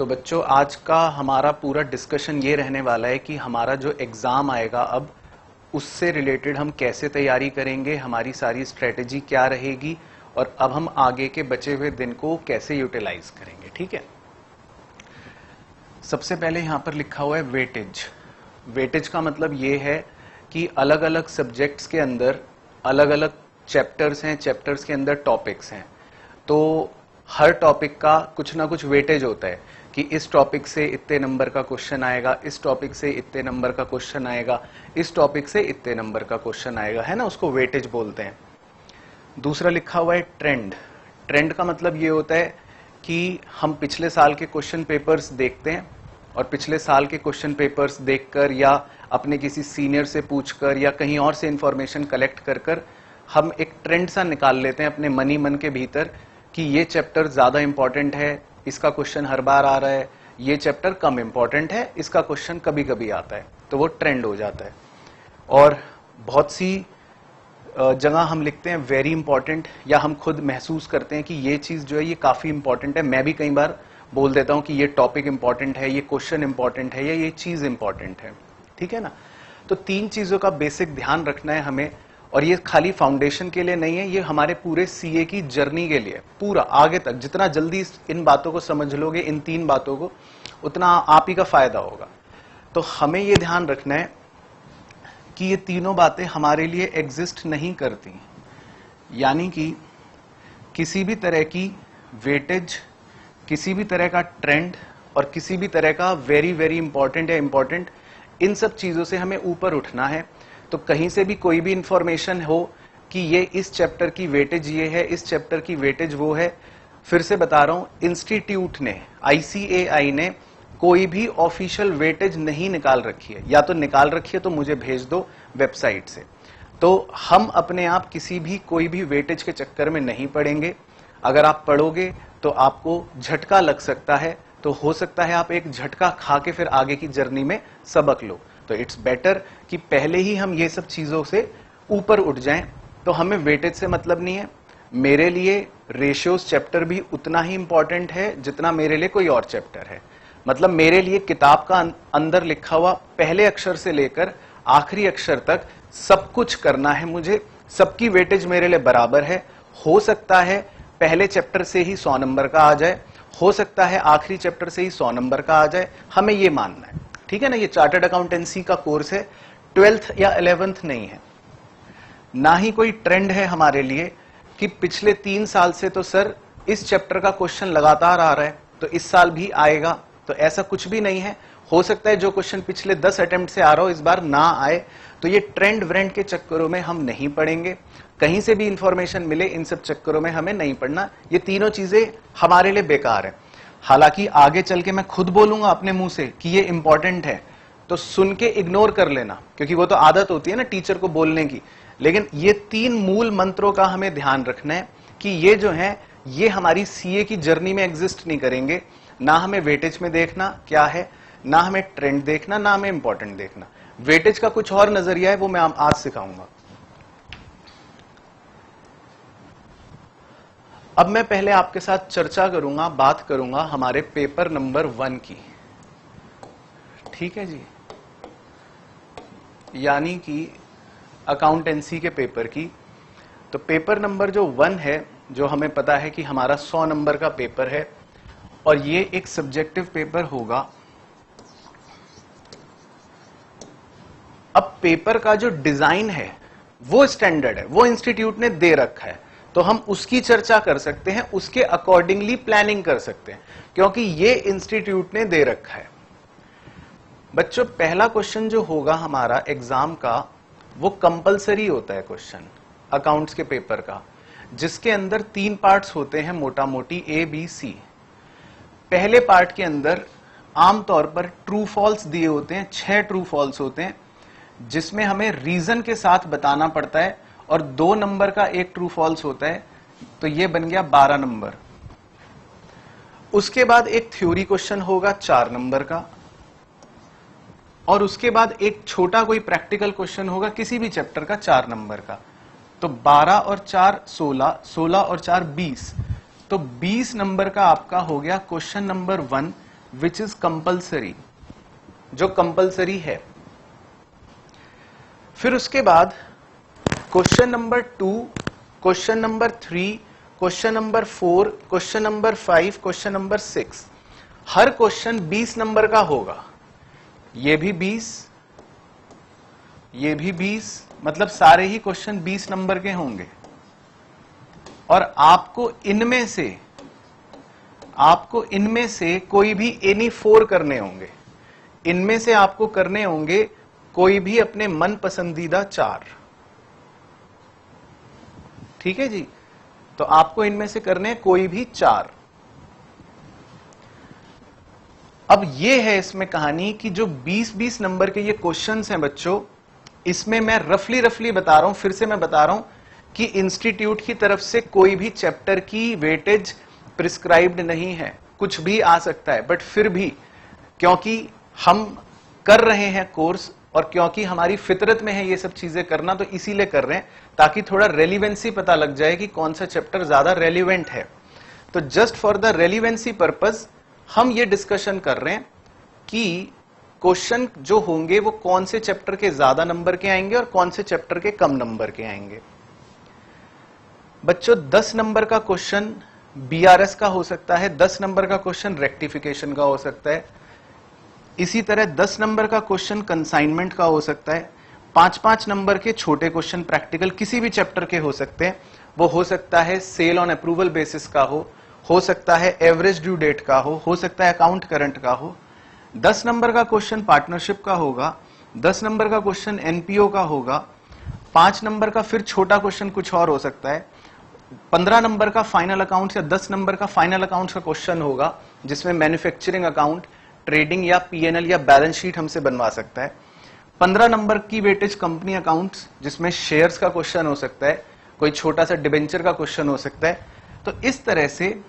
तो बच्चों आज का हमारा पूरा डिस्कशन ये रहने वाला है कि हमारा जो एग्ज़ाम आएगा अब उससे रिलेटेड हम कैसे तैयारी करेंगे, हमारी सारी स्ट्रेटेजी क्या रहेगी और अब हम आगे के बचे हुए दिन को कैसे यूटिलाइज करेंगे। ठीक है, सबसे पहले यहां पर लिखा हुआ है वेटेज। वेटेज का मतलब ये है कि अलग अलग सब्जेक्ट्स के अंदर अलग अलग चैप्टर्स हैं, चैप्टर्स के अंदर टॉपिक्स हैं, तो हर टॉपिक का कुछ ना कुछ वेटेज होता है कि इस टॉपिक से इतने नंबर का क्वेश्चन आएगा, इस टॉपिक से इतने नंबर का क्वेश्चन आएगा, इस टॉपिक से इतने नंबर का क्वेश्चन आएगा, है ना, उसको वेटेज बोलते हैं। दूसरा लिखा हुआ है ट्रेंड। ट्रेंड का मतलब ये होता है कि हम पिछले साल के क्वेश्चन पेपर्स देखते हैं और पिछले साल के क्वेश्चन पेपर्स देखकर या अपने किसी सीनियर से पूछकर या कहीं और से इंफॉर्मेशन कलेक्ट कर हम एक ट्रेंड सा निकाल लेते हैं अपने मन के भीतर कि ये चैप्टर ज्यादा इंपॉर्टेंट है, इसका क्वेश्चन हर बार आ रहा है, ये चैप्टर कम इंपॉर्टेंट है, इसका क्वेश्चन कभी कभी आता है, तो वो ट्रेंड हो जाता है। और बहुत सी जगह हम लिखते हैं वेरी इंपॉर्टेंट, या हम खुद महसूस करते हैं कि ये चीज जो है ये काफी इंपॉर्टेंट है। मैं भी कई बार बोल देता हूं कि ये टॉपिक इंपॉर्टेंट है, ये क्वेश्चन इंपॉर्टेंट है, या ये चीज इंपॉर्टेंट है। ठीक है ना, तो तीन चीजों का बेसिक ध्यान रखना है हमें, और ये खाली फाउंडेशन के लिए नहीं है, ये हमारे पूरे सीए की जर्नी के लिए, पूरा आगे तक जितना जल्दी इन बातों को समझ लोगे, इन तीन बातों को, उतना आप ही का फायदा होगा। तो हमें ये ध्यान रखना है कि ये तीनों बातें हमारे लिए एग्जिस्ट नहीं करती, यानी कि किसी भी तरह की वेटेज, किसी भी तरह का ट्रेंड और किसी भी तरह का वेरी वेरी इंपॉर्टेंट या इंपॉर्टेंट, इन सब चीजों से हमें ऊपर उठना है। तो कहीं से भी कोई भी इंफॉर्मेशन हो कि ये इस चैप्टर की वेटेज ये है, इस चैप्टर की वेटेज वो है, फिर से बता रहा हूं, इंस्टीट्यूट ने, ICAI ने कोई भी ऑफिशियल वेटेज नहीं निकाल रखी है, या तो निकाल रखी है तो मुझे भेज दो वेबसाइट से। तो हम अपने आप किसी भी कोई भी वेटेज के चक्कर में नहीं पड़ेंगे। अगर आप पढ़ोगे तो आपको झटका लग सकता है, तो हो सकता है आप एक झटका खा के फिर आगे की जर्नी में सबक लो। तो इट्स बेटर कि पहले ही हम ये सब चीजों से ऊपर उठ जाएं। तो हमें वेटेज से मतलब नहीं है। मेरे लिए रेशियोज चैप्टर भी उतना ही इंपॉर्टेंट है जितना मेरे लिए कोई और चैप्टर है। मतलब मेरे लिए किताब का अंदर लिखा हुआ पहले अक्षर से लेकर आखिरी अक्षर तक सब कुछ करना है मुझे, सबकी वेटेज मेरे लिए बराबर है। हो सकता है पहले चैप्टर से ही 100 नंबर का आ जाए, हो सकता है आखिरी चैप्टर से ही 100 नंबर का आ जाए, हमें ये मानना है। ठीक है ना, ये चार्टर्ड अकाउंटेंसी का कोर्स है, 12th या 11th नहीं है। ना ही कोई ट्रेंड है हमारे लिए कि पिछले 3 साल से तो सर इस चैप्टर का क्वेश्चन लगातार आ रहा है तो इस साल भी आएगा, तो ऐसा कुछ भी नहीं है। हो सकता है जो क्वेश्चन पिछले 10 अटेम्प्ट से आ रहा हो इस बार ना आए, तो ये ट्रेंड व्रेंड के चक्करों में हम नहीं पड़ेंगे। कहीं से भी इंफॉर्मेशन मिले, इन सब चक्करों में हमें नहीं पड़ना। ये तीनों चीजें हमारे लिए बेकार है। हालांकि आगे चल के मैं खुद बोलूंगा अपने मुंह से कि ये इंपॉर्टेंट है, तो सुन के इग्नोर कर लेना, क्योंकि वो तो आदत होती है ना टीचर को बोलने की। लेकिन ये 3 मूल मंत्रों का हमें ध्यान रखना है कि ये जो है ये हमारी सीए की जर्नी में एग्जिस्ट नहीं करेंगे। ना हमें वेटेज में देखना क्या है, ना हमें ट्रेंड देखना, ना हमें इंपॉर्टेंट देखना। वेटेज का कुछ और नजरिया है, वो मैं आज सिखाऊंगा। अब मैं पहले आपके साथ चर्चा करूंगा, बात करूंगा हमारे पेपर नंबर 1 की। ठीक है जी, यानी कि अकाउंटेंसी के पेपर की। तो पेपर नंबर जो 1 है, जो हमें पता है कि हमारा 100 नंबर का पेपर है, और ये एक सब्जेक्टिव पेपर होगा। अब पेपर का जो डिजाइन है वो स्टैंडर्ड है, वो इंस्टीट्यूट ने दे रखा है, तो हम उसकी चर्चा कर सकते हैं, उसके अकॉर्डिंगली प्लानिंग कर सकते हैं, क्योंकि ये इंस्टीट्यूट ने दे रखा है। बच्चों, पहला क्वेश्चन जो होगा हमारा एग्जाम का, वो कंपलसरी होता है क्वेश्चन अकाउंट्स के पेपर का, जिसके अंदर 3 पार्ट्स होते हैं मोटा मोटी, ABC। पहले पार्ट के अंदर आमतौर पर ट्रू फॉल्स दिए होते हैं, 6 ट्रू फॉल्स होते हैं, जिसमें हमें रीजन के साथ बताना पड़ता है, और 2 नंबर का एक ट्रू फॉल्स होता है, तो ये बन गया 12 नंबर। उसके बाद एक थ्योरी क्वेश्चन होगा 4 नंबर का, और उसके बाद एक छोटा कोई प्रैक्टिकल क्वेश्चन होगा किसी भी चैप्टर का 4 नंबर का। तो 12 और 4 16, 16 और 4 20, तो 20 नंबर का आपका हो गया question number 1 which is compulsory, जो कंपल्सरी है। फिर उसके बाद question number 2, question number 3, question number 4, question number 5, question number 6, हर क्वेश्चन 20 नंबर का होगा। ये भी 20, ये भी 20, मतलब सारे ही क्वेश्चन 20 नंबर के होंगे। और आपको इनमें से कोई भी एनी 4 करने होंगे। इनमें से आपको करने होंगे कोई भी अपने मन पसंदीदा 4। ठीक है जी, तो आपको इनमें से करने कोई भी 4। अब ये है इसमें कहानी कि जो 20-20 नंबर के ये क्वेश्चंस हैं बच्चों, इसमें मैं रफली बता रहा हूं, फिर से मैं बता रहा हूं कि इंस्टीट्यूट की तरफ से कोई भी चैप्टर की वेटेज प्रिस्क्राइब्ड नहीं है, कुछ भी आ सकता है। बट फिर भी क्योंकि हम कर रहे हैं कोर्स और क्योंकि हमारी फितरत में है ये सब चीजें करना, तो इसीलिए कर रहे हैं ताकि थोड़ा रेलिवेंसी पता लग जाए कि कौन सा चैप्टर ज्यादा रेलिवेंट है। तो just for the relevancy purpose हम ये डिस्कशन कर रहे हैं कि क्वेश्चन जो होंगे वो कौन से चैप्टर के ज्यादा नंबर के आएंगे और कौन से चैप्टर के कम नंबर के आएंगे। बच्चों 10 नंबर का क्वेश्चन बीआरएस का हो सकता है, 10 नंबर का क्वेश्चन रेक्टिफिकेशन का हो सकता है, इसी तरह 10 नंबर का क्वेश्चन कंसाइनमेंट का हो सकता है, 5-5 नंबर के छोटे क्वेश्चन प्रैक्टिकल किसी भी चैप्टर के हो सकते हैं। वो हो सकता है सेल ऑन अप्रूवल बेसिस का हो सकता है एवरेज ड्यू डेट का हो सकता है अकाउंट करंट का हो। 10 नंबर का क्वेश्चन पार्टनरशिप का होगा, 10 नंबर का क्वेश्चन एनपीओ का होगा, 5 नंबर का फिर छोटा क्वेश्चन कुछ और हो सकता है, 15 नंबर का फाइनल अकाउंट्स या 10 नंबर का फाइनल अकाउंट्स का क्वेश्चन होगा जिसमें मैन्युफैक्चरिंग अकाउंट, ट्रेडिंग या पीएनएल या बैलेंस शीट हमसे बनवा सकता है। 15 नंबर की वेटेज कंपनी अकाउंट्स जिसमें शेयर्स का क्वेश्चन हो सकता है, कोई छोटा सा डिबेंचर का क्वेश्चन हो सकता है। तो इस तरह से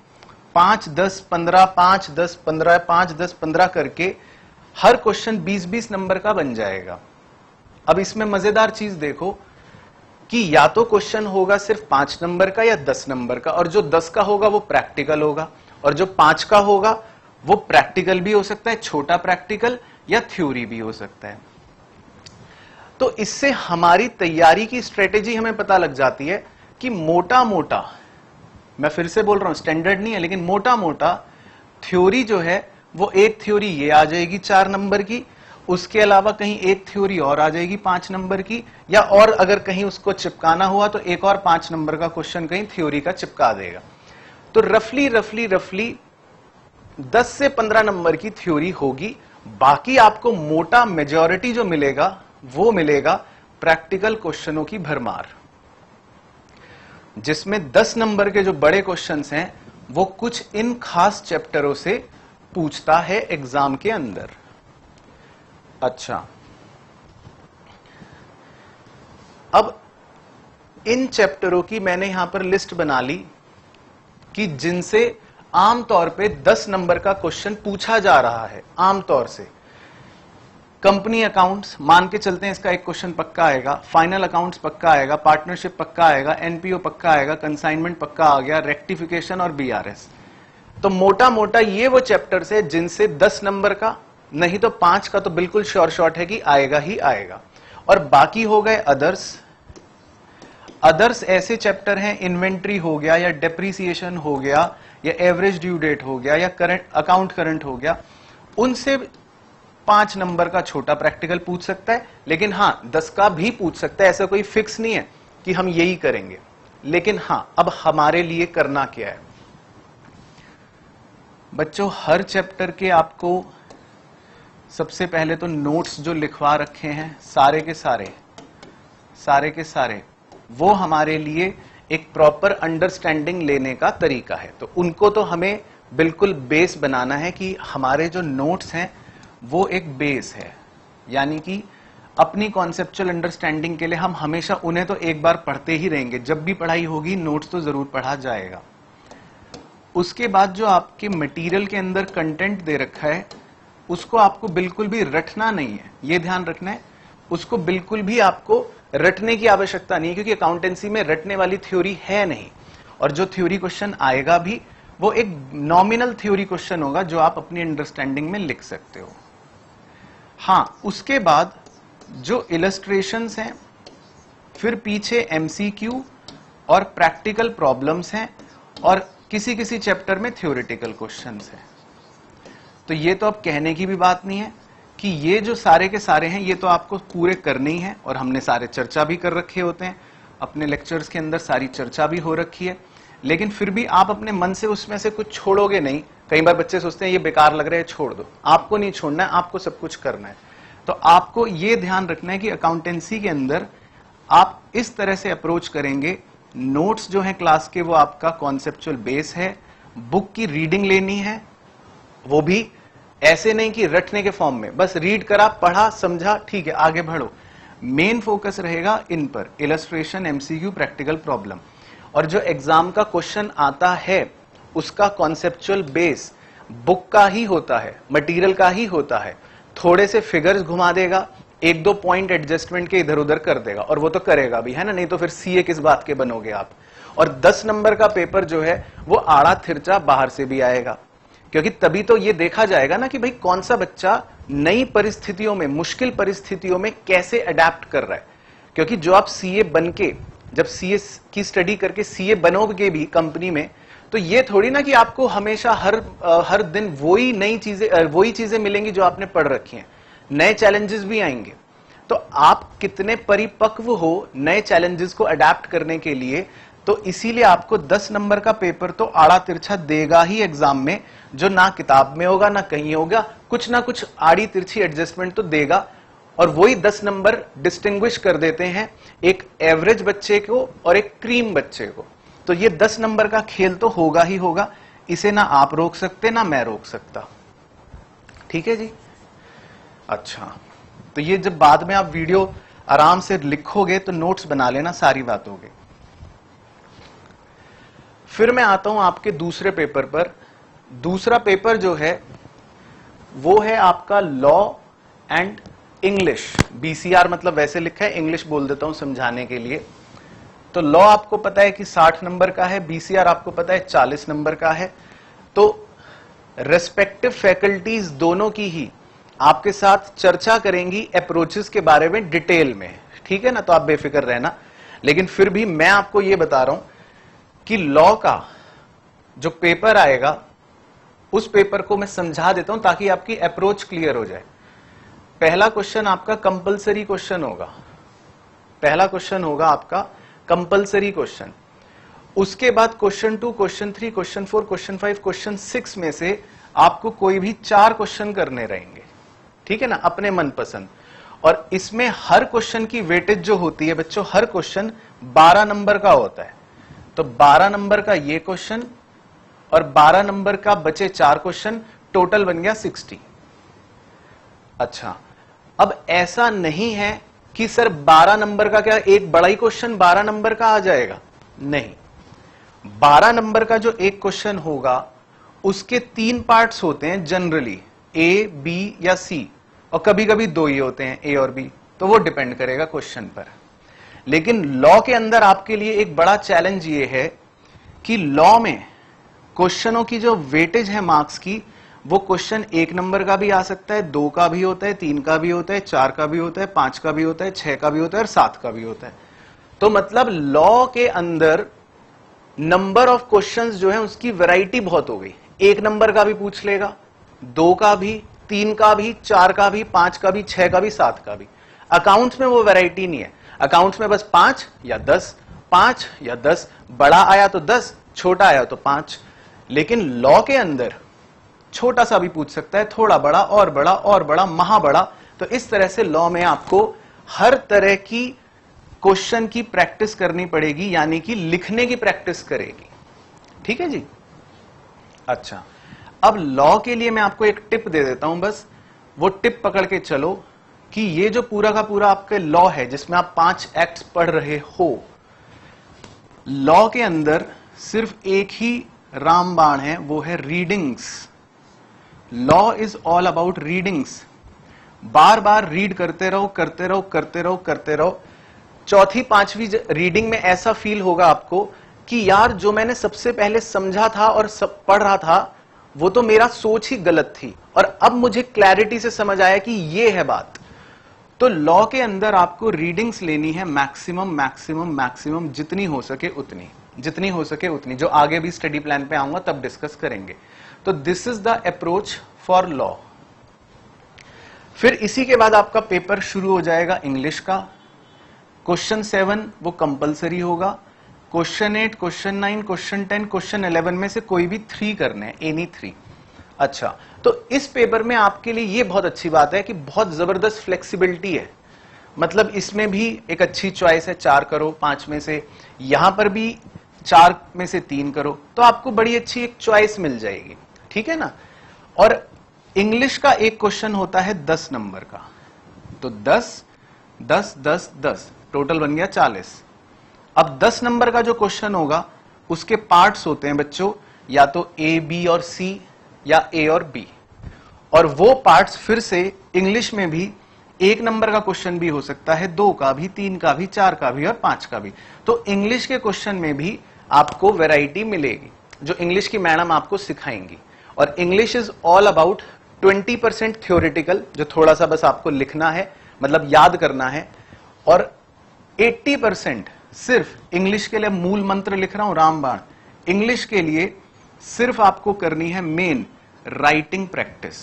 5, 10, 15, 5, 10, 15, 5, 10, 15 करके हर क्वेश्चन 20-20 नंबर का बन जाएगा। अब इसमें मजेदार चीज देखो कि या तो क्वेश्चन होगा सिर्फ 5 नंबर का या 10 नंबर का, और जो 10 का होगा वो प्रैक्टिकल होगा, और जो 5 का होगा वो प्रैक्टिकल भी हो सकता है, छोटा प्रैक्टिकल, या थ्योरी भी हो सकता है। तो इससे हमारी तैयारी की स्ट्रेटेजी हमें पता लग जाती है कि मोटा मोटा, मैं फिर से बोल रहा हूं स्टैंडर्ड नहीं है लेकिन मोटा मोटा थ्योरी जो है वो एक थ्योरी ये आ जाएगी 4 नंबर की, उसके अलावा कहीं एक थ्योरी और आ जाएगी 5 नंबर की, या और अगर कहीं उसको चिपकाना हुआ तो एक और 5 नंबर का क्वेश्चन कहीं थ्योरी का चिपका देगा। तो रफली 10 से 15 नंबर की थ्योरी होगी। बाकी आपको मोटा मेजॉरिटी जो मिलेगा वो मिलेगा प्रैक्टिकल क्वेश्चनों की भरमार, जिसमें 10 नंबर के जो बड़े क्वेश्चंस हैं वो कुछ इन खास चैप्टरों से पूछता है एग्जाम के अंदर। अच्छा, अब इन चैप्टरों की मैंने यहां पर लिस्ट बना ली कि जिनसे आमतौर पे 10 नंबर का क्वेश्चन पूछा जा रहा है। आमतौर से कंपनी अकाउंट्स मान के चलते हैं, इसका एक क्वेश्चन पक्का आएगा, फाइनल अकाउंट्स पक्का आएगा, पार्टनरशिप पक्का आएगा, एनपीओ पक्का आएगा, कंसाइनमेंट पक्का आ गया, रेक्टिफिकेशन और बीआरएस। तो मोटा मोटा ये वो चैप्टर्स है जिनसे 10 नंबर का नहीं तो 5 का तो बिल्कुल श्योर शॉट है कि आएगा ही आएगा। और बाकी हो गए अदर्स। अदर्स ऐसे चैप्टर हैं, इन्वेंट्री हो गया या डेप्रीसिएशन हो गया या एवरेज ड्यू डेट हो गया या करंट अकाउंट करंट हो गया, उनसे 5 नंबर का छोटा प्रैक्टिकल पूछ सकता है, लेकिन हां 10 का भी पूछ सकता है। ऐसा कोई फिक्स नहीं है कि हम यही करेंगे। लेकिन हां, अब हमारे लिए करना क्या है बच्चों, हर चैप्टर के आपको सबसे पहले तो नोट्स जो लिखवा रखे हैं सारे के सारे वो हमारे लिए एक प्रॉपर अंडरस्टैंडिंग लेने का तरीका है। तो उनको तो हमें बिल्कुल बेस बनाना है कि हमारे जो नोट्स हैं वो एक बेस है, यानी कि अपनी कॉन्सेप्चुअल अंडरस्टैंडिंग के लिए हम हमेशा उन्हें तो एक बार पढ़ते ही रहेंगे। जब भी पढ़ाई होगी नोट्स तो जरूर पढ़ा जाएगा। उसके बाद जो आपके मटेरियल के अंदर कंटेंट दे रखा है उसको आपको बिल्कुल भी रटना नहीं है, ये ध्यान रखना है। उसको बिल्कुल भी आपको रटने की आवश्यकता नहीं है, क्योंकि अकाउंटेंसी में रटने वाली थ्योरी है नहीं, और जो थ्योरी क्वेश्चन आएगा भी वो एक नॉमिनल थ्योरी क्वेश्चन होगा जो आप अपनी अंडरस्टैंडिंग में लिख सकते हो। हां, उसके बाद जो इलस्ट्रेशंस हैं, फिर पीछे एमसीक्यू और प्रैक्टिकल प्रॉब्लम्स हैं, और किसी किसी चैप्टर में थ्योरेटिकल क्वेश्चंस हैं। तो ये तो अब कहने की भी बात नहीं है कि ये जो सारे के सारे हैं ये तो आपको पूरे करने ही हैं, और हमने सारे चर्चा भी कर रखे होते हैं अपने लेक्चर्स के अंदर, सारी चर्चा भी हो रखी है। लेकिन फिर भी आप अपने मन से उसमें से कुछ छोड़ोगे नहीं। कई बार बच्चे सोचते हैं ये बेकार लग रहा है, छोड़ दो। आपको नहीं छोड़ना है, आपको सब कुछ करना है। तो आपको ये ध्यान रखना है कि अकाउंटेंसी के अंदर आप इस तरह से अप्रोच करेंगे, नोट्स जो हैं क्लास के वो आपका कॉन्सेप्चुअल बेस है, बुक की रीडिंग लेनी है, वो भी ऐसे नहीं कि रटने के फॉर्म में, बस रीड करा, पढ़ा, समझा, ठीक है आगे बढ़ो। मेन फोकस रहेगा इन पर, इलस्ट्रेशन, एमसीक्यू, प्रैक्टिकल प्रॉब्लम। और जो एग्जाम का क्वेश्चन आता है उसका कॉन्सेप्चुअल बेस बुक का ही होता है, मटेरियल का ही होता है। थोड़े से फिगर्स घुमा देगा, एक दो पॉइंट एडजस्टमेंट के इधर उधर कर देगा, और वो तो करेगा भी, है ना, नहीं तो फिर सीए किस बात के बनोगे आप। और 10 नंबर का पेपर जो है वो आड़ा थिरचा बाहर से भी आएगा, क्योंकि तभी तो ये देखा जाएगा ना कि भाई कौन सा बच्चा नई परिस्थितियों में, मुश्किल परिस्थितियों में कैसे अडेप्ट कर रहा है। क्योंकि जो आप सीए बनके, जब सीए की स्टडी करके सीए बनोगे भी कंपनी में, तो ये थोड़ी ना कि आपको हमेशा हर दिन वही चीजें मिलेंगी जो आपने पढ़ रखी हैं। नए चैलेंजेस भी आएंगे। तो आप कितने परिपक्व हो नए चैलेंजेस को अडेप्ट करने के लिए। तो इसीलिए आपको 10 नंबर का पेपर तो आड़ा तिरछा देगा ही एग्जाम में, जो ना किताब में होगा ना कहीं होगा, कुछ ना कुछ आड़ी तिरछी एडजस्टमेंट तो देगा। और वही 10 नंबर डिस्टिंग्विश कर देते हैं एक एवरेज बच्चे को और एक क्रीम बच्चे को। तो ये 10 नंबर का खेल तो होगा ही होगा, इसे ना आप रोक सकते ना मैं रोक सकता। ठीक है जी। अच्छा, तो ये जब बाद में आप वीडियो आराम से लिखोगे तो नोट्स बना लेना, सारी बात होगी। फिर मैं आता हूं आपके दूसरे पेपर पर। दूसरा पेपर जो है वो है आपका लॉ एंड इंग्लिश। बीसीआर मतलब वैसे लिखा है, इंग्लिश बोल देता हूं समझाने के लिए। तो लॉ आपको पता है कि 60 नंबर का है, बीसीआर आपको पता है 40 नंबर का है। तो रेस्पेक्टिव फैकल्टीज दोनों की ही आपके साथ चर्चा करेंगी अप्रोचेस के बारे में डिटेल में, ठीक है ना। तो आप बेफिक्र रहना। लेकिन फिर भी मैं आपको यह बता रहा हूं कि लॉ का जो पेपर आएगा उस पेपर को मैं समझा देता हूं ताकि आपकी अप्रोच क्लियर हो जाए। पहला क्वेश्चन आपका कंपलसरी क्वेश्चन होगा। पहला क्वेश्चन होगा आपका कंपलसरी क्वेश्चन। उसके बाद question 2, question 3, question 4, question 5, question 6 में से आपको कोई भी 4 क्वेश्चन करने रहेंगे, ठीक है ना, अपने मनपसंद। और इसमें हर क्वेश्चन की वेटेज जो होती है बच्चों, हर क्वेश्चन 12 नंबर का होता है। तो 12 नंबर का ये क्वेश्चन और 12 नंबर का बचे 4 क्वेश्चन, टोटल बन गया 60। अच्छा, अब ऐसा नहीं है कि सर 12 नंबर का क्या एक बड़ा ही क्वेश्चन 12 नंबर का आ जाएगा, नहीं। 12 नंबर का जो एक क्वेश्चन होगा उसके 3 पार्ट्स होते हैं जनरली, ए, बी या सी, और कभी कभी 2 ही होते हैं, ए और बी। तो वो डिपेंड करेगा क्वेश्चन पर। लेकिन लॉ के अंदर आपके लिए एक बड़ा चैलेंज ये है कि लॉ में क्वेश्चनों की जो वेटेज है मार्क्स की, वो क्वेश्चन 1 नंबर का भी आ सकता है, 2 का भी होता है, 3 का भी होता है, 4 का भी होता है, 5 का भी होता है, 6 का भी होता है और 7 का भी होता है। तो मतलब लॉ के अंदर नंबर ऑफ क्वेश्चंस जो है उसकी वैरायटी बहुत हो गई। 1 नंबर का भी पूछ लेगा, 2 का भी, 3 का भी, 4 का भी, 5 का भी, 6 का भी, 7 का भी। अकाउंट्स में वो वैरायटी नहीं है। अकाउंट्स में बस 5 या 10, 5 या 10, बड़ा आया तो 10, छोटा आया तो 5। लेकिन लॉ के अंदर छोटा सा भी पूछ सकता है, थोड़ा बड़ा और बड़ा और बड़ा, महाबड़ा। तो इस तरह से लॉ में आपको हर तरह की क्वेश्चन की प्रैक्टिस करनी पड़ेगी, यानी कि लिखने की प्रैक्टिस करेगी। ठीक है जी। अच्छा, अब लॉ के लिए मैं आपको एक टिप दे देता हूं, बस वो टिप पकड़ के चलो कि ये जो पूरा का पूरा आपके लॉ है जिसमें आप 5 एक्ट्स पढ़ रहे हो, लॉ के अंदर सिर्फ एक ही रामबाण है, वो है readings. Law is all about readings. Bar bar read करते रहो, करते रहो, करते रहो, करते रहो। चौथी 5वीं रीडिंग में ऐसा फील होगा आपको कि यार जो मैंने सबसे पहले समझा था और सब पढ़ रहा था वो तो मेरा सोच ही गलत थी, और अब मुझे क्लैरिटी से समझ आया कि ये है बात। तो लॉ के अंदर आपको रीडिंग्स लेनी है मैक्सिमम मैक्सिमम मैक्सिमम, जितनी हो सके उतनी, जितनी हो सके उतनी, जो आगे भी स्टडी प्लान पे आऊंगा तब डिस्कस करेंगे। तो this is the approach for law. फिर इसी के बाद आपका पेपर शुरू हो जाएगा इंग्लिश का। क्वेश्चन 7 वो कंपलसरी होगा। क्वेश्चन 8, क्वेश्चन 9, क्वेश्चन 10, क्वेश्चन 11 में से कोई भी 3 करने हैं, एनी 3। अच्छा, तो इस पेपर में आपके लिए ये बहुत अच्छी बात है कि बहुत जबरदस्त फ्लेक्सिबिलिटी है। मतलब इसमें भी एक अच्छी चॉइस है, 4 करो 5 में से, यहां पर भी 4 में से 3 करो, तो आपको बड़ी अच्छी एक चॉइस मिल जाएगी, ठीक है ना। और इंग्लिश का एक क्वेश्चन होता है 10 नंबर का, तो 10 10 10 10 टोटल बन गया 40। अब 10 नंबर का जो क्वेश्चन होगा उसके पार्ट्स होते हैं बच्चों, या तो ए बी और सी या ए और बी, और वो पार्ट्स फिर से इंग्लिश में भी 1 नंबर का क्वेश्चन भी हो सकता है, 2 का भी, 3 का भी, 4 का भी और 5 का भी। तो इंग्लिश के क्वेश्चन में भी आपको वैरायटी मिलेगी जो इंग्लिश की मैडम आपको सिखाएंगी। और English is all about 20% theoretical, जो थोड़ा सा बस आपको लिखना है, मतलब याद करना है, और 80% सिर्फ इंग्लिश के लिए मूल मंत्र लिख रहा हूं रामबाण, इंग्लिश के लिए सिर्फ आपको करनी है मेन राइटिंग प्रैक्टिस।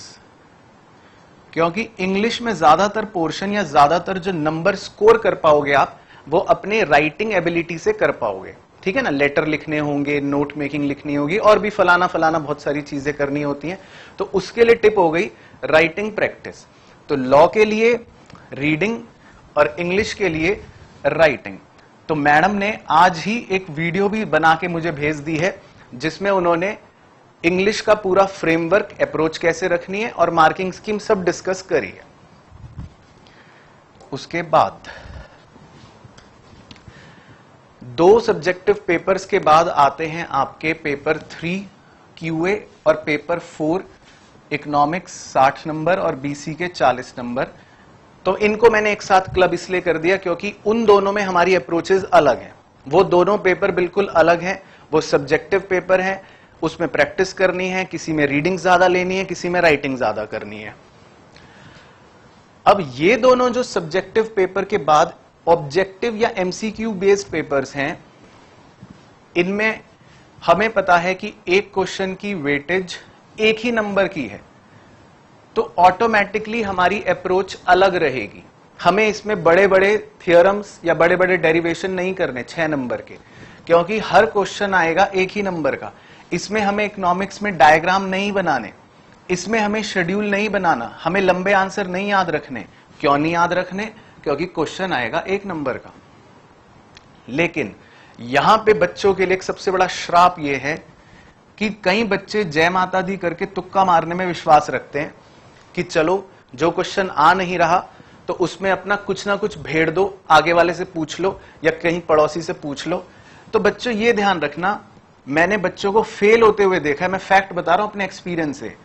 क्योंकि इंग्लिश में ज्यादातर पोर्शन या ज्यादातर जो नंबर स्कोर कर पाओगे आप, वो अपने राइटिंग एबिलिटी से कर पाओगे, ठीक है ना। लेटर लिखने होंगे, नोट मेकिंग लिखनी होगी, और भी फलाना फलाना बहुत सारी चीजें करनी होती हैं, तो उसके लिए टिप हो गई राइटिंग प्रैक्टिस। तो लॉ के लिए रीडिंग और इंग्लिश के लिए राइटिंग। तो मैडम ने आज ही एक वीडियो भी बना के मुझे भेज दी है, जिसमें उन्होंने इंग्लिश का पूरा फ्रेमवर्क, अप्रोच कैसे रखनी है और मार्किंग स्कीम सब डिस्कस करी है। उसके बाद 2 सब्जेक्टिव पेपर्स के बाद आते हैं आपके पेपर 3 क्यूए और पेपर 4 इकोनॉमिक्स 60 नंबर और बीसी के 40 नंबर। तो इनको मैंने एक साथ क्लब इसलिए कर दिया क्योंकि उन दोनों में हमारी अप्रोचेस अलग हैं। वो दोनों पेपर बिल्कुल अलग हैं, वो सब्जेक्टिव पेपर हैं, उसमें प्रैक्टिस करनी है, किसी में रीडिंग ज्यादा लेनी है, किसी में राइटिंग ज्यादा करनी है। अब ये दोनों जो सब्जेक्टिव पेपर के बाद ऑब्जेक्टिव या एमसीक्यू बेस्ड पेपर्स हैं, इनमें हमें पता है कि एक क्वेश्चन की वेटेज एक ही नंबर की है, तो ऑटोमेटिकली हमारी अप्रोच अलग रहेगी। हमें इसमें बड़े बड़े थियरम्स या बड़े बड़े डेरिवेशन नहीं करने 6 नंबर के, क्योंकि हर क्वेश्चन आएगा एक ही नंबर का। इसमें हमें इकोनॉमिक्स में डायग्राम नहीं बनाने, इसमें हमें शेड्यूल नहीं बनाना, हमें लंबे आंसर नहीं याद रखने। क्यों नहीं याद रखने? क्योंकि क्वेश्चन आएगा एक नंबर का। लेकिन यहां पे बच्चों के लिए एक सबसे बड़ा श्राप यह है कि कई बच्चे जय माता दी करके तुक्का मारने में विश्वास रखते हैं कि चलो जो क्वेश्चन आ नहीं रहा तो उसमें अपना कुछ ना कुछ भेड़ दो, आगे वाले से पूछ लो या कहीं पड़ोसी से पूछ लो। तो बच्चों ये ध्यान रखना, मैंने बच्चों को फेल होते हुए देखा है, मैं फैक्ट बता रहा हूं अपने एक्सपीरियंस से,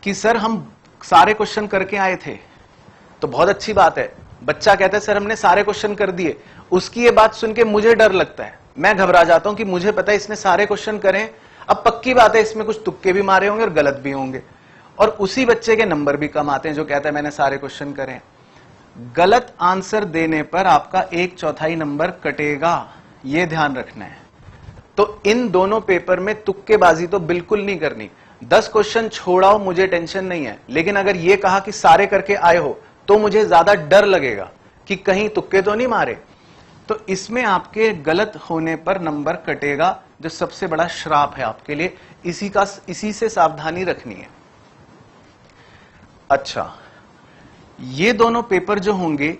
कि सर हम सारे क्वेश्चन करके आए थे। तो बहुत अच्छी बात है, बच्चा कहता है सर हमने सारे क्वेश्चन कर दिए। उसकी ये बात सुन के मुझे डर लगता है, मैं घबरा जाता हूं कि मुझे पता है इसने सारे क्वेश्चन करे, अब पक्की बात है इसमें कुछ तुक्के भी मारे होंगे और गलत भी होंगे, और उसी बच्चे के नंबर भी कम आते हैं जो कहता है मैंने सारे क्वेश्चन करे। गलत आंसर देने पर आपका 1/4 नंबर कटेगा, यह ध्यान रखना है। तो इन दोनों पेपर में तुक्केबाजी तो बिल्कुल नहीं करनी। 10 क्वेश्चन छोड़ाओ मुझे टेंशन नहीं है, लेकिन अगर यह कहा कि सारे करके आए हो तो मुझे ज्यादा डर लगेगा कि कहीं तुक्के तो नहीं मारे। तो इसमें आपके गलत होने पर नंबर कटेगा, जो सबसे बड़ा श्राप है आपके लिए। इसी से सावधानी रखनी है। अच्छा, ये दोनों पेपर जो होंगे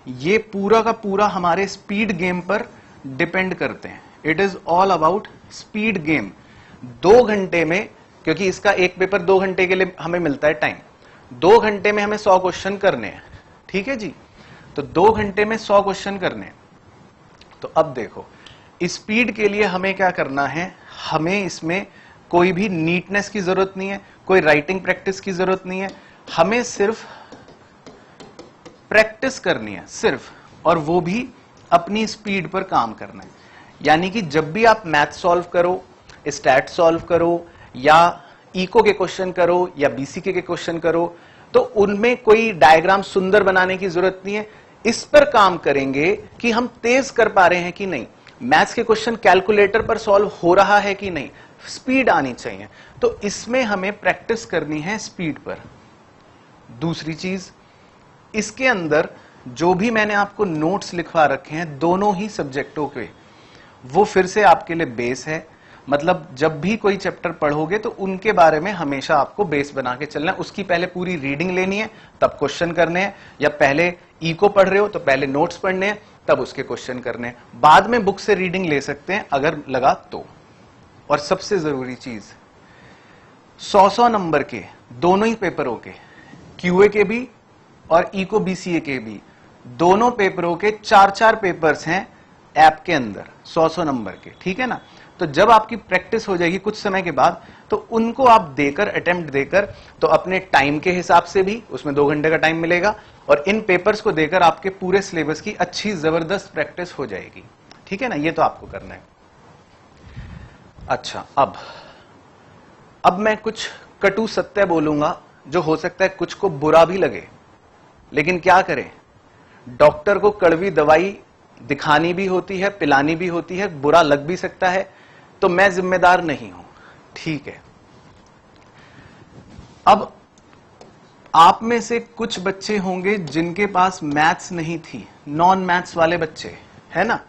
ये पूरा का पूरा हमारे स्पीड गेम पर डिपेंड करते हैं। It is all about speed game. 2 घंटे में, क्योंकि इसका एक पेपर 2 घंटे के लिए हमें मिलता है टाइम, 2 घंटे में हमें 100 क्वेश्चन करने हैं, ठीक है जी। तो 2 घंटे में 100 क्वेश्चन करने हैं। तो अब देखो, स्पीड के लिए हमें क्या करना है, हमें इसमें कोई भी नीटनेस की जरूरत नहीं है, कोई राइटिंग प्रैक्टिस की जरूरत नहीं है, हमें सिर्फ प्रैक्टिस करनी है सिर्फ, और वो भी अपनी स्पीड पर काम करना है। यानी कि जब भी आप मैथ सॉल्व करो, स्टैट सॉल्व करो, या इको के क्वेश्चन करो, या बीसीके के क्वेश्चन करो, तो उनमें कोई डायग्राम सुंदर बनाने की जरूरत नहीं है। इस पर काम करेंगे कि हम तेज कर पा रहे हैं कि नहीं, मैथ्स के क्वेश्चन कैलकुलेटर पर सॉल्व हो रहा है कि नहीं, स्पीड आनी चाहिए। तो इसमें हमें प्रैक्टिस करनी है स्पीड पर। दूसरी चीज, इसके अंदर जो भी मैंने आपको नोट्स लिखवा रखे हैं दोनों ही सब्जेक्टों के, वो फिर से आपके लिए बेस है। मतलब जब भी कोई चैप्टर पढ़ोगे तो उनके बारे में हमेशा आपको बेस बना के चलना है। उसकी पहले पूरी रीडिंग लेनी है, तब क्वेश्चन करने हैं, या पहले इको पढ़ रहे हो तो पहले नोट्स पढ़ने हैं, तब उसके क्वेश्चन करने हैं। बाद में बुक से रीडिंग ले सकते हैं अगर लगा तो। और सबसे जरूरी चीज, 100 नंबर के दोनों ही पेपरों के, क्यूए के भी और इको बीसीए के भी, दोनों पेपरों के 4-4 पेपर्स हैं ऐप के अंदर 100 नंबर के, ठीक है ना। तो जब आपकी प्रैक्टिस हो जाएगी कुछ समय के बाद, तो उनको आप देकर, अटेम्प्ट देकर, तो अपने टाइम के हिसाब से भी उसमें 2 घंटे का टाइम मिलेगा, और इन पेपर्स को देकर आपके पूरे सिलेबस की अच्छी जबरदस्त प्रैक्टिस हो जाएगी, ठीक है ना। ये तो आपको करना है। अच्छा, अब मैं कुछ कटु सत्य बोलूंगा, जो हो सकता है कुछ को बुरा भी लगे, लेकिन क्या करें, डॉक्टर को कड़वी दवाई दिखानी भी होती है, पिलानी भी होती है, बुरा लग भी सकता है, तो मैं जिम्मेदार नहीं हूं, ठीक है। अब आप में से कुछ बच्चे होंगे जिनके पास मैथ्स नहीं थी, नॉन मैथ्स वाले बच्चे, है ना,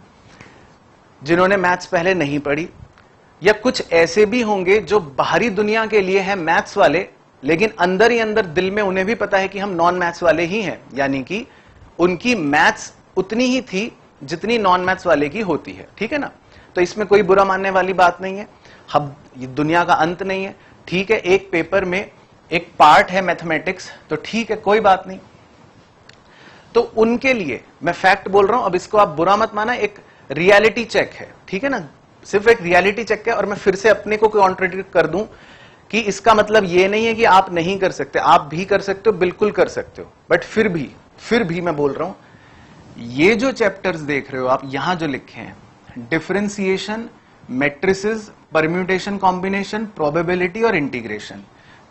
जिन्होंने मैथ्स पहले नहीं पढ़ी। या कुछ ऐसे भी होंगे जो बाहरी दुनिया के लिए है मैथ्स वाले, लेकिन अंदर ही अंदर दिल में उन्हें भी पता है कि हम नॉन मैथ्स वाले ही हैं, यानी कि उनकी मैथ्स उतनी ही थी जितनी नॉन मैथ्स वाले की होती है, ठीक है ना। तो इसमें कोई बुरा मानने वाली बात नहीं है। हम, ये दुनिया का अंत नहीं है, ठीक है। एक पेपर में एक पार्ट है मैथमेटिक्स, तो ठीक है, कोई बात नहीं। तो उनके लिए मैं फैक्ट बोल रहा हूं, अब इसको आप बुरा मत माना, एक रियलिटी चेक है, ठीक है ना, सिर्फ एक रियलिटी चेक है। और मैं फिर से अपने को कॉन्ट्रडिक्ट कर दूं कि इसका मतलब ये नहीं है कि आप नहीं कर सकते, आप भी कर सकते हो, बिल्कुल कर सकते हो। बट फिर भी मैं बोल रहा हूं, ये जो चैप्टर्स देख रहे हो आप, यहां जो लिखे हैं, differentiation, matrices, permutation, combination, probability और इंटीग्रेशन,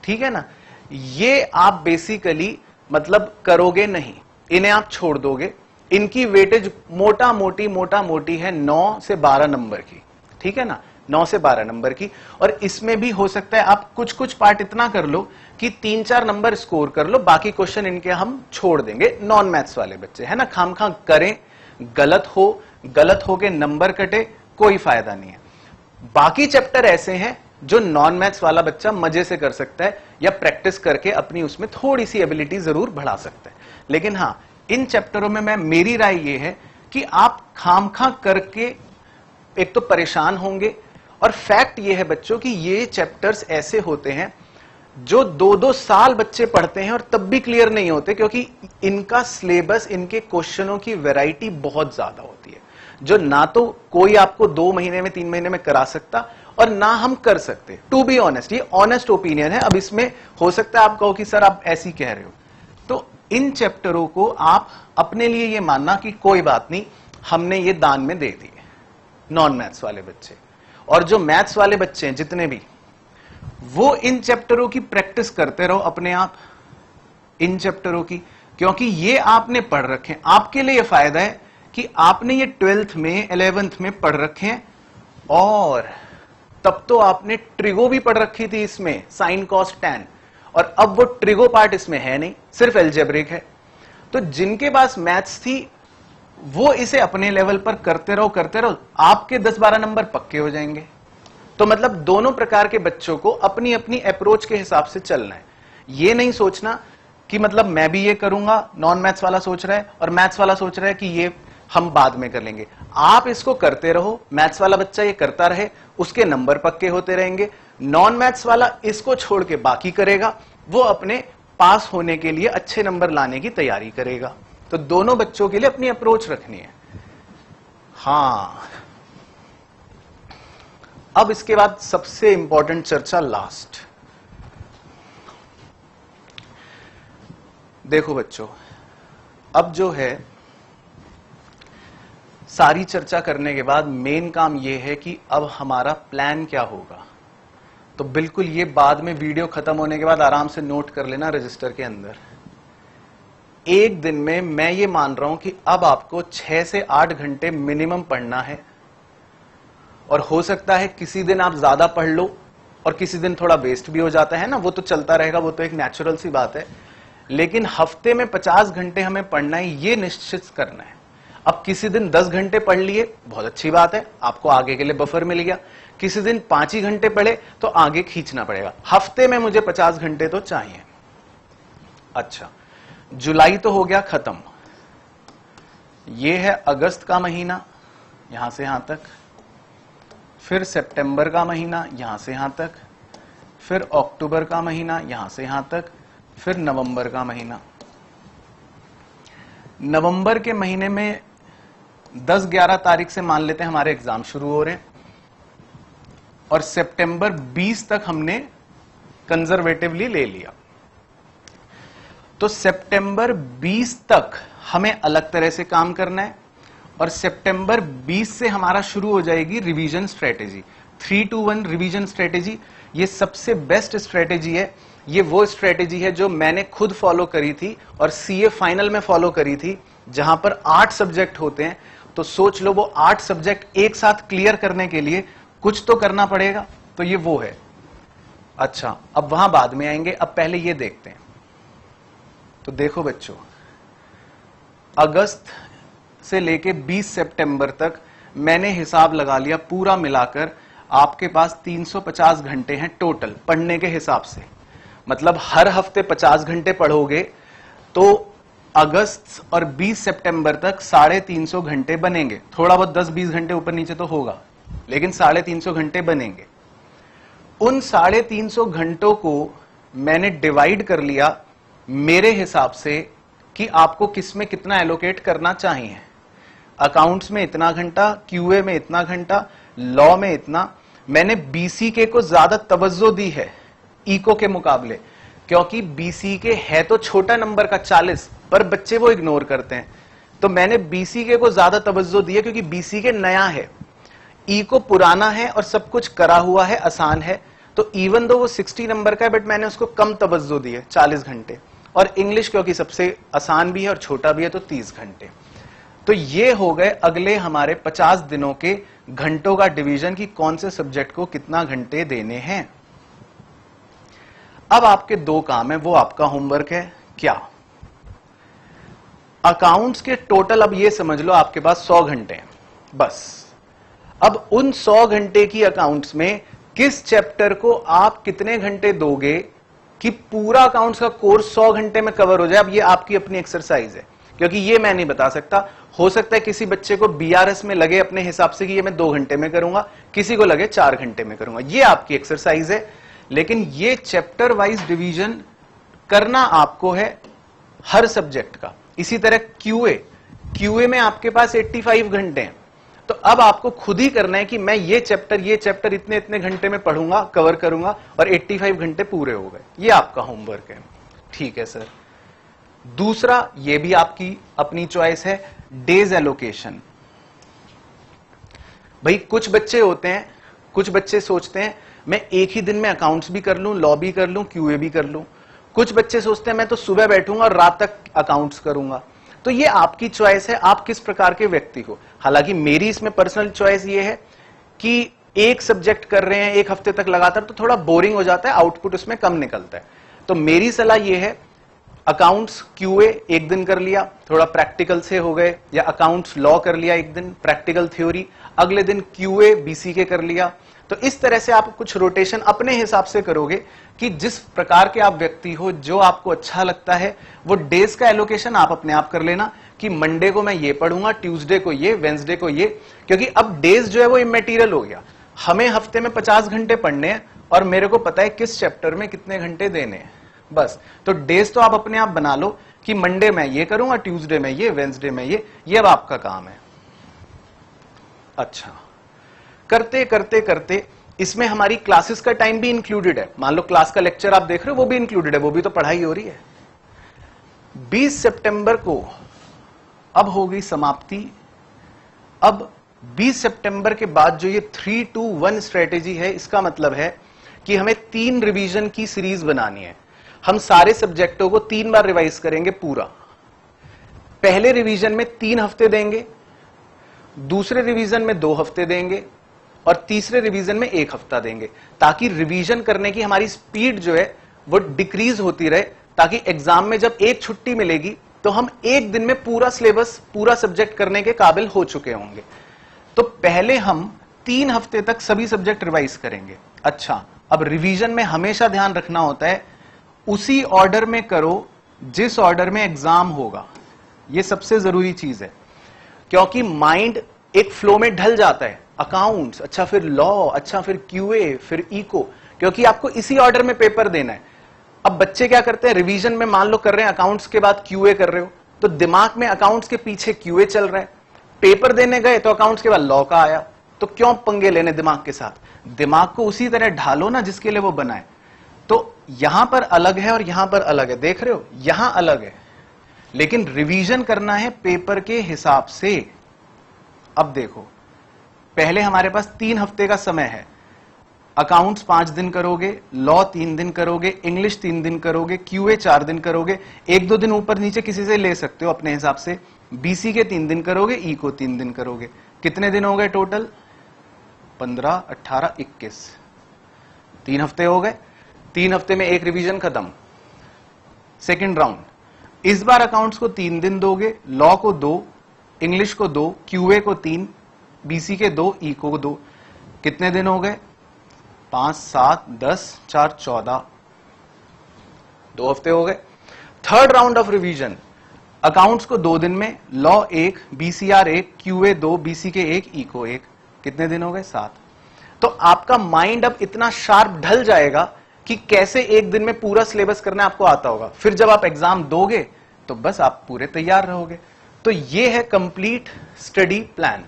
ठीक है ना, ये आप बेसिकली मतलब करोगे नहीं, इन्हें आप छोड़ दोगे। इनकी वेटेज मोटा मोटी है 9 से 12 नंबर की, ठीक है ना, 9 से 12 नंबर की। और इसमें भी हो सकता है आप कुछ पार्ट इतना कर लो कि 3-4 नंबर स्कोर कर लो, बाकी क्वेश्चन इनके हम छोड़ देंगे, नॉन मैथ्स वाले बच्चे, है ना। खामखा करें, गलत हो के नंबर कटे, कोई फायदा नहीं है। बाकी चैप्टर ऐसे हैं जो नॉन मैथ्स वाला बच्चा मजे से कर सकता है, या प्रैक्टिस करके अपनी उसमें थोड़ी सी एबिलिटी जरूर बढ़ा सकता है। लेकिन हां, इन चैप्टरों में मेरी राय ये है कि आप खामखा करके एक तो परेशान होंगे, और फैक्ट ये है बच्चों कि ये चैप्टर्स ऐसे होते हैं जो 2-2 साल बच्चे पढ़ते हैं और तब भी क्लियर नहीं होते, क्योंकि इनका सिलेबस, इनके क्वेश्चनों की वैरायटी बहुत ज्यादा होती है, जो ना तो कोई आपको 2 महीने में 3 महीने में करा सकता, और ना हम कर सकते। टू बी ऑनेस्ट, ये ऑनेस्ट ओपिनियन है। अब इसमें हो सकता है आप कहो कि सर आप ऐसी कह रहे हो, तो इन चैप्टरों को आप अपने लिए ये मानना कि कोई बात नहीं, हमने ये दान में दे दिए नॉन मैथ्स वाले बच्चे। और जो मैथ्स वाले बच्चे हैं जितने भी, वो इन चैप्टरों की प्रैक्टिस करते रहो अपने आप, इन चैप्टरों की, क्योंकि ये आपने पढ़ रखे हैं। आपके लिए फायदा है कि आपने ये 12th में 11th में पढ़ रखे हैं, और तब तो आपने ट्रिगो भी पढ़ रखी थी इसमें, साइन कॉस टैन, और अब वो ट्रिगो पार्ट इसमें है नहीं, सिर्फ एल्जेब्रिक है। तो जिनके पास मैथ्स थी वो इसे अपने लेवल पर करते रहो, आपके 10-12 नंबर पक्के हो जाएंगे। तो मतलब दोनों प्रकार के बच्चों को अपनी अपनी अप्रोच के हिसाब से चलना है। ये नहीं सोचना कि मतलब मैं भी ये करूंगा, नॉन मैथ्स वाला सोच रहा है और मैथ्स वाला सोच रहा है कि ये हम बाद में कर लेंगे। आप इसको करते रहो, मैथ्स वाला बच्चा ये करता रहे, उसके नंबर पक्के होते रहेंगे। नॉन मैथ्स वाला इसको छोड़ के बाकी करेगा, वो अपने पास होने के लिए, अच्छे नंबर लाने की तैयारी करेगा। तो दोनों बच्चों के लिए अपनी अप्रोच रखनी है। हां, अब इसके बाद सबसे इंपॉर्टेंट चर्चा लास्ट। देखो बच्चों, अब जो है सारी चर्चा करने के बाद मेन काम ये है कि अब हमारा प्लान क्या होगा। तो बिल्कुल ये बाद में वीडियो खत्म होने के बाद आराम से नोट कर लेना रजिस्टर के अंदर। एक दिन में मैं ये मान रहा हूं कि अब आपको 6 से 8 घंटे मिनिमम पढ़ना है, और हो सकता है किसी दिन आप ज्यादा पढ़ लो और किसी दिन थोड़ा वेस्ट भी हो जाता है ना, वो तो चलता रहेगा, वो तो एक नेचुरल सी बात है। लेकिन हफ्ते में 50 घंटे हमें पढ़ना है, ये निश्चित करना है। अब किसी दिन 10 घंटे पढ़ लिए, बहुत अच्छी बात है, आपको आगे के लिए बफर मिल गया। किसी दिन 5 ही घंटे पढ़े तो आगे खींचना पड़ेगा। हफ्ते में मुझे 50 घंटे तो चाहिए। अच्छा, जुलाई तो हो गया खत्म, ये है अगस्त का महीना, यहां से यहां तक, फिर सितंबर का महीना यहां से यहां तक, फिर अक्टूबर का महीना यहां से यहां तक, फिर नवंबर का महीना। नवंबर के महीने में 10-11 तारीख से मान लेते हैं हमारे एग्जाम शुरू हो रहे हैं, और सितंबर 20 तक हमने कंजर्वेटिवली ले लिया। तो सितंबर 20 तक हमें अलग तरह से काम करना है, और सितंबर 20 से हमारा शुरू हो जाएगी रिवीजन स्ट्रेटेजी। 3-2-1 रिवीजन स्ट्रेटेजी, ये सबसे बेस्ट स्ट्रेटेजी है। ये वो स्ट्रेटेजी है जो मैंने खुद फॉलो करी थी और सीए फाइनल में फॉलो करी थी, जहां पर 8 सब्जेक्ट होते हैं। तो सोच लो, वो 8 सब्जेक्ट एक साथ क्लियर करने के लिए कुछ तो करना पड़ेगा, तो ये वो है। अच्छा, अब वहां बाद में आएंगे, अब पहले ये देखते हैं। तो देखो बच्चों, अगस्त से लेके 20 सितंबर तक मैंने हिसाब लगा लिया, पूरा मिलाकर आपके पास 350 घंटे हैं टोटल पढ़ने के हिसाब से। मतलब हर हफ्ते 50 घंटे पढ़ोगे तो अगस्त और 20 सितंबर तक 350 घंटे बनेंगे। थोड़ा बहुत 10-20 घंटे ऊपर नीचे तो होगा, लेकिन 350 घंटे बनेंगे। उन 350 घंटों को मैंने डिवाइड कर लिया मेरे हिसाब से कि आपको किस में कितना एलोकेट करना चाहिए। अकाउंट्स में इतना घंटा, क्यूए में इतना घंटा, लॉ में इतना। मैंने बीसीके को ज्यादा तवज्जो दी है इको के मुकाबले, क्योंकि बीसीके है तो छोटा नंबर का 40, पर बच्चे वो इग्नोर करते हैं। तो मैंने बीसीके को ज्यादा तवज्जो दी है क्योंकि बीसीके नया है, इको पुराना है और सब कुछ करा हुआ है, आसान है। तो इवन दो वो 60 नंबर का है, बट मैंने उसको कम तवज्जो दी है, 40 घंटे। और इंग्लिश क्योंकि सबसे आसान भी है और छोटा भी है, तो 30 घंटे। तो ये हो गए अगले हमारे 50 दिनों के घंटों का डिवीजन कि कौन से सब्जेक्ट को कितना घंटे देने हैं। अब आपके 2 काम है, वो आपका होमवर्क है। क्या? अकाउंट्स के टोटल, अब ये समझ लो आपके पास 100 घंटे हैं बस। अब उन 100 घंटे की अकाउंट्स में किस चैप्टर को आप कितने घंटे दोगे कि पूरा अकाउंट्स का कोर्स 100 घंटे में कवर हो जाए। अब ये आपकी अपनी एक्सरसाइज है, क्योंकि ये मैं नहीं बता सकता। हो सकता है किसी बच्चे को बीआरएस में लगे अपने हिसाब से कि ये मैं 2 घंटे में करूंगा, किसी को लगे 4 घंटे में करूंगा। ये आपकी एक्सरसाइज है, लेकिन ये चैप्टर वाइज डिवीजन करना आपको है हर सब्जेक्ट का। इसी तरह क्यूए में आपके पास 85 घंटे हैं। तो अब आपको खुद ही करना है कि मैं ये चैप्टर इतने इतने घंटे में पढ़ूंगा, कवर करूंगा, और 85 घंटे पूरे हो गए। ये आपका होमवर्क है। ठीक है सर। दूसरा, ये भी आपकी अपनी चॉइस है, डेज एलोकेशन। भाई कुछ बच्चे होते हैं, कुछ बच्चे सोचते हैं मैं एक ही दिन में अकाउंट्स भी कर लूं, लॉ भी कर लूं, क्यूए भी कर लूं। कुछ बच्चे सोचते हैं मैं तो सुबह बैठूंगा और रात तक अकाउंट्स करूंगा। तो ये आपकी चॉइस है, आप किस प्रकार के व्यक्ति हो। हालांकि मेरी इसमें पर्सनल चॉइस ये है कि एक सब्जेक्ट कर रहे हैं 1 हफ्ते तक लगातार तो थोड़ा बोरिंग हो जाता है, आउटपुट उसमें कम निकलता है। तो मेरी सलाह ये है, अकाउंट्स क्यूए एक दिन कर लिया, थोड़ा प्रैक्टिकल से हो गए, या अकाउंट्स लॉ कर लिया एक दिन, प्रैक्टिकल थ्योरी, अगले दिन क्यूए बीसीके कर लिया। तो इस तरह से आप कुछ रोटेशन अपने हिसाब से करोगे कि जिस प्रकार के आप व्यक्ति हो, जो आपको अच्छा लगता है, वो डेज का एलोकेशन आप अपने आप कर लेना कि मंडे को मैं ये पढ़ूंगा, ट्यूसडे को ये, वेंसडे को ये। क्योंकि अब डेज जो है वो इमेटीरियल हो गया। हमें हफ्ते में 50 घंटे पढ़ने हैं और मेरे को पता है किस चैप्टर में कितने घंटे देने हैं, बस। तो डेज तो आप अपने आप बना लो कि मंडे में ये करूंगा, ट्यूसडे में ये, वेंसडे में ये अब आपका काम है। अच्छा, करते करते करते इसमें हमारी क्लासेस का टाइम भी इंक्लूडेड है। मान लो क्लास का लेक्चर आप देख रहे हो, वो भी इंक्लूडेड है, वो भी तो पढ़ाई हो रही है। 20 सितंबर को अब होगी समाप्ति अब 20 सितंबर के बाद जो ये 3-2-1 स्ट्रेटेजी है, इसका मतलब है कि हमें 3 रिवीजन की सीरीज बनानी है। हम सारे सब्जेक्टों को 3 बार रिवाइज करेंगे पूरा। पहले रिवीजन में 3 हफ्ते देंगे, दूसरे रिवीजन में 2 हफ्ते देंगे और तीसरे रिवीजन में 1 हफ्ता देंगे, ताकि रिवीजन करने की हमारी स्पीड जो है वो डिक्रीज होती रहे, ताकि एग्जाम में जब एक छुट्टी मिलेगी तो हम एक दिन में पूरा सिलेबस, पूरा सब्जेक्ट करने के काबिल हो चुके होंगे। तो पहले हम 3 हफ्ते तक सभी सब्जेक्ट रिवाइज करेंगे। अच्छा, अब रिवीजन में हमेशा ध्यान रखना होता है उसी ऑर्डर में करो जिस ऑर्डर में एग्जाम होगा। यह सबसे जरूरी चीज है, क्योंकि माइंड एक फ्लो में ढल जाता है। अकाउंट्स, अच्छा फिर लॉ, अच्छा फिर क्यूए, फिर इको, क्योंकि आपको इसी ऑर्डर में पेपर देना है। अब बच्चे क्या करते हैं, रिवीजन में मान लो कर रहे हैं अकाउंट्स के बाद क्यूए कर रहे हो, तो दिमाग में अकाउंट्स के पीछे क्यूए चल रहा है। पेपर देने गए तो अकाउंट्स के बाद लॉ का आया, तो क्यों पंगे लेने दिमाग के साथ। दिमाग को उसी तरह ढालो ना जिसके लिए वो बना है। तो यहां पर अलग है और यहां पर अलग है, देख रहे हो, यहां अलग है, लेकिन रिवीजन करना है पेपर के हिसाब से। अब देखो, पहले हमारे पास 3 हफ्ते का समय है। अकाउंट्स 5 दिन करोगे, लॉ 3 दिन करोगे, इंग्लिश 3 दिन करोगे, क्यूए 4 दिन करोगे, 1-2 दिन ऊपर नीचे किसी से ले सकते हो अपने हिसाब से। बीसी के 3 दिन करोगे, ई को 3 दिन करोगे। कितने दिन हो गए टोटल? 15, 18, 21, 3 हफ्ते हो गए। 3 हफ्ते में 1 रिवीजन खत्म, सेकेंड राउंड। इस बार अकाउंट्स को 3 दिन दोगे, लॉ को 2, इंग्लिश को 2, क्यूए को 3, बीसी के 2, ई को 2। कितने दिन हो गए? 5, 7, 10, 4, 14, 2 हफ्ते हो गए। Third round of revision, accounts को 2 दिन में, लॉ 1, बीसीआर 1, क्यूए 2, बीसी के 1, ई को 1। कितने दिन हो गए? 7। तो आपका माइंड अब इतना शार्प ढल जाएगा कि कैसे एक दिन में पूरा सिलेबस करना आपको आता होगा। फिर जब आप एग्जाम दोगे तो बस आप पूरे तैयार रहोगे। तो ये है कंप्लीट स्टडी प्लान।